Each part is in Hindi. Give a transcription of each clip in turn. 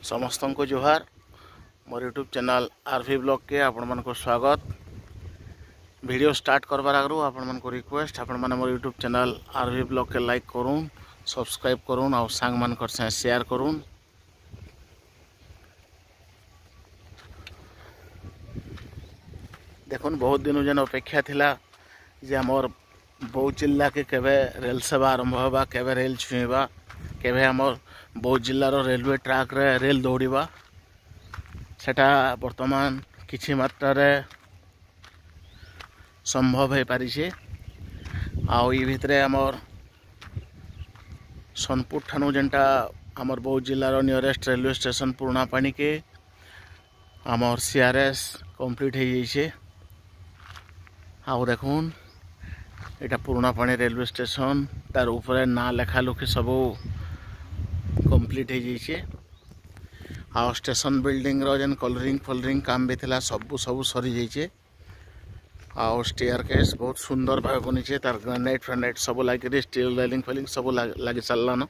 समस्त को जोहार मोर यूट्यूब चैनल आरवी ब्लॉग के आपण मन को स्वागत। वीडियो स्टार्ट करबार आगु आपण मन को रिक्वेस्ट आपण मन मोर यूट्यूब चैनल आरवी ब्लॉग के लाइक करूँ, सब्सक्राइब करूँ और सांग मान कर शेयर करूँ। देखुन बहुत दिन जन अपेक्षा थिला जे हमर बौद्ध जिला के केवे रेल सेवा आरंभ होगा, केवे रेल छुईबा, केवे हमर बौद्ध जिलार रेलवे ट्रैक रे रेल दौड़ीबा। सेटा वर्तमान किछि मात्रा रे संभव हो पारि छे। आउ ई भितरे हमर सोनपुर ठानु जेनटा हमर बौद्ध जिलार नियरेस्ट रेलवे स्टेशन पुराना पानी के हमर सीआरएस कंप्लीट हो जाइए। आउ देखुन एटा पुराना पानी रेलवे स्टेशन तार ऊपर ना लेखा लुखी सब कंप्लीट हो जाइए। आउ स्टेशन बिल्डिंग रो जेन कलरिंग काम भी थिला सब सरी जाइए। आउ स्टेयर केस बहुत सुंदर भाव बनी छे, तार ग्रेनाइट फ्रेनाइट सब लगी, स्टील रेलिंग फेलिंग सब लगी चललान।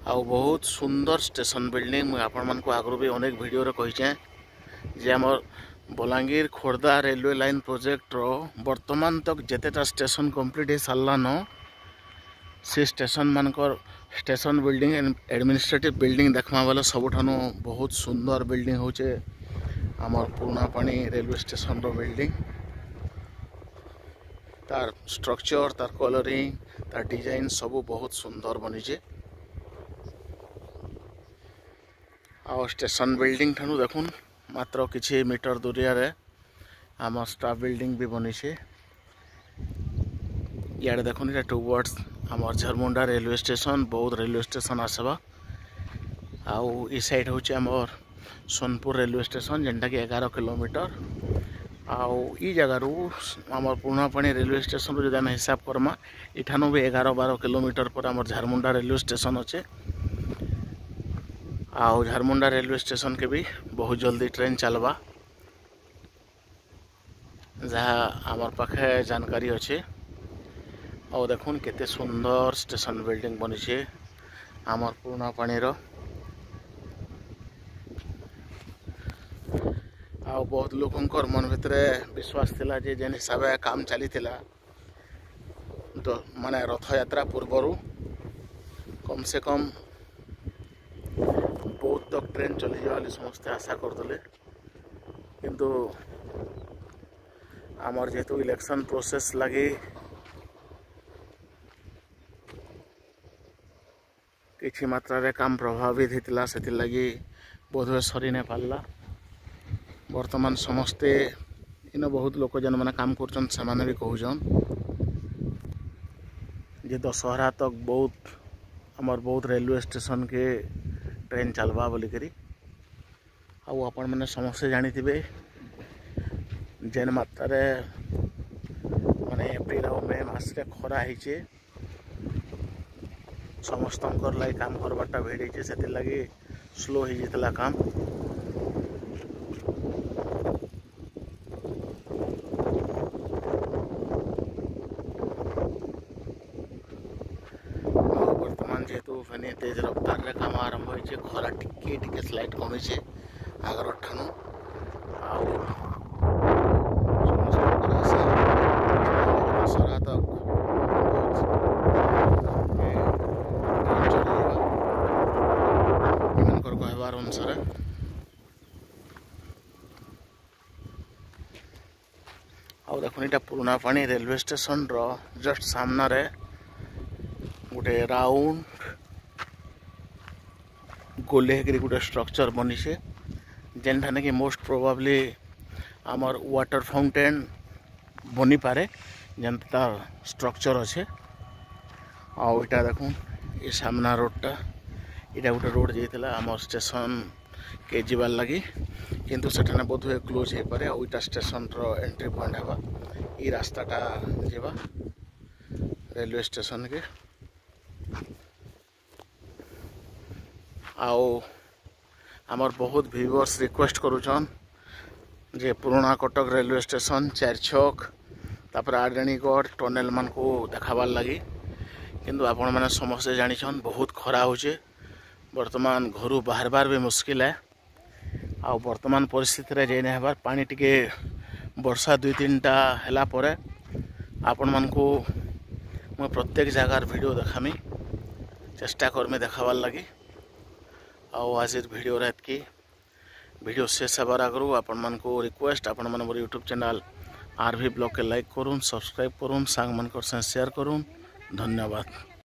आउ बहुत सुंदर स्टेशन बिल्डिंग मुझे आपण मन को आगु भी अनेक वीडियो रे कहिचे जे हमर Balangir Khordha railway line project रो वर्तमान तक जेतेटा स्टेशन कंप्लीट हो सारान से स्टेशन मानकर स्टेशन बिल्डिंग एडमिनिस्ट्रेटिव बिल्डिंग देखमा वाला सबठानु बहुत सुंदर बिल्डिंग होचे हमर पुराना पानी रेलवे स्टेशन रो बिल्डिंग। तार स्ट्रक्चर, तार कलरिंग, तार डिजाइन सब बहुत सुंदर बनी छे। आउ स्टेशन बिल्डिंग ठानु देखुन मात्र किछि मीटर दूरिया रे आम स्टाफ बिल्डिंग भी बनी छे। यार देखुन इटा टुवर्ड्स आमर झरमुंडा रेलवे स्टेशन बौद्ध रेलवे स्टेशन आसबा। आउ ई साइड होचे आमर सोनपुर रेलवे स्टेशन जेनटा कि 11 किलोमीटर। आउ ई जगह रू आमर पुराना पानी रेलवे स्टेशन रो जदि हिसाब करमा इठानु भी 11-12 किलोमीटर पर आमर झरमुंडा रेलवे स्टेशन अच्छे। आउ झरमुंडा रेलवे स्टेशन के भी बहुत जल्दी ट्रेन चलवा जहाँ आमर पाखे जानकारी अच्छे। और देखुन केते सुंदर स्टेशन बिल्डिंग बनी छे आमर पुराना पानी रो। आउ बहुत लोकंकर मन भितरे विश्वास थिला जे जेन हिसाब काम चली थिला तो माने रथ यात्रा पूर्वरु कम से कम बहुत तक ट्रेन चली जाए समस्ते आशा करते, किंतु आमर जेहेतु इलेक्शन प्रोसेस लगी किछि मात्रा रे काम प्रभावित होता से लगी बोधवे सरी नहीं पारला। वर्तमान समस्ते इन बहुत लोक जन मैंने काम कर से भी कहन जे दशहरा तक बहुत आमर बहुत रेलवे स्टेशन के ट्रेन चलवा बोलिकी। आउ आपण मैंने समस्ते जानी जेन मात्रा माने एप्रिल और मे मास रे खरा होइछे समस्त लगी काम करवाटा भिड़ से लगी स्लो हो जाता काम। वर्तमान जेहेतु फेनी तेज रफ्तार रे काम आरंभ होइछे, खरा टिके स्लाइट कमी छे आगर ठानु। दशहरा तक कहबार अनुसार आउ देखुन इटा पुराना पानी रेलवे स्टेशन रो जस्ट सामना रे गोटे राउंड गोले गोटे स्ट्रक्चर बनी छे जेनठाने कि मोस्ट प्रोबाब्ली आमर वाटर फाउंटेन बनी पारे जेन तार स्ट्रक्चर अच्छे। आउ इटा देखुन ये सामना रोडटा इटा गोटे रोड जाइला आमर स्टेशन के जीवार लगी, किंतु सेठाने बोध हुए क्लोज हो पारे। आउ इटा स्टेशन रो एंट्री पॉइंट हवा ई रास्ताटा जीवा रेलवे स्टेशन के। आउ आमर बहुत व्यूअर्स रिक्वेस्ट करुछन जे पुराना कटक रेलवे स्टेशन 4 छक तापर आडणीगढ़ टनेल मान को देखाबार लगी किंतु आपण मैंने समस्ते जानिछन बहुत खरा होचे वर्तमान घर बाहर भी मुश्किल है। आ वर्तमान परिस्थिति रे जेने हबार पानी टिके वर्षा 2-3टा हैला परे आपण मानकू मैं प्रत्येक जगार वीडियो देखामी चेष्टा करमी देखाबार लगी। आज वीडियो एतकी वीडियो शेष हबार आगु आपण मानकू रिक्वेस्ट आपण मन मोर यूट्यूब चैनल आरवी ब्लॉग के लाइक करूँ, सब्सक्राइब करूँ, सांग मन शेयर करूँ। धन्यवाद।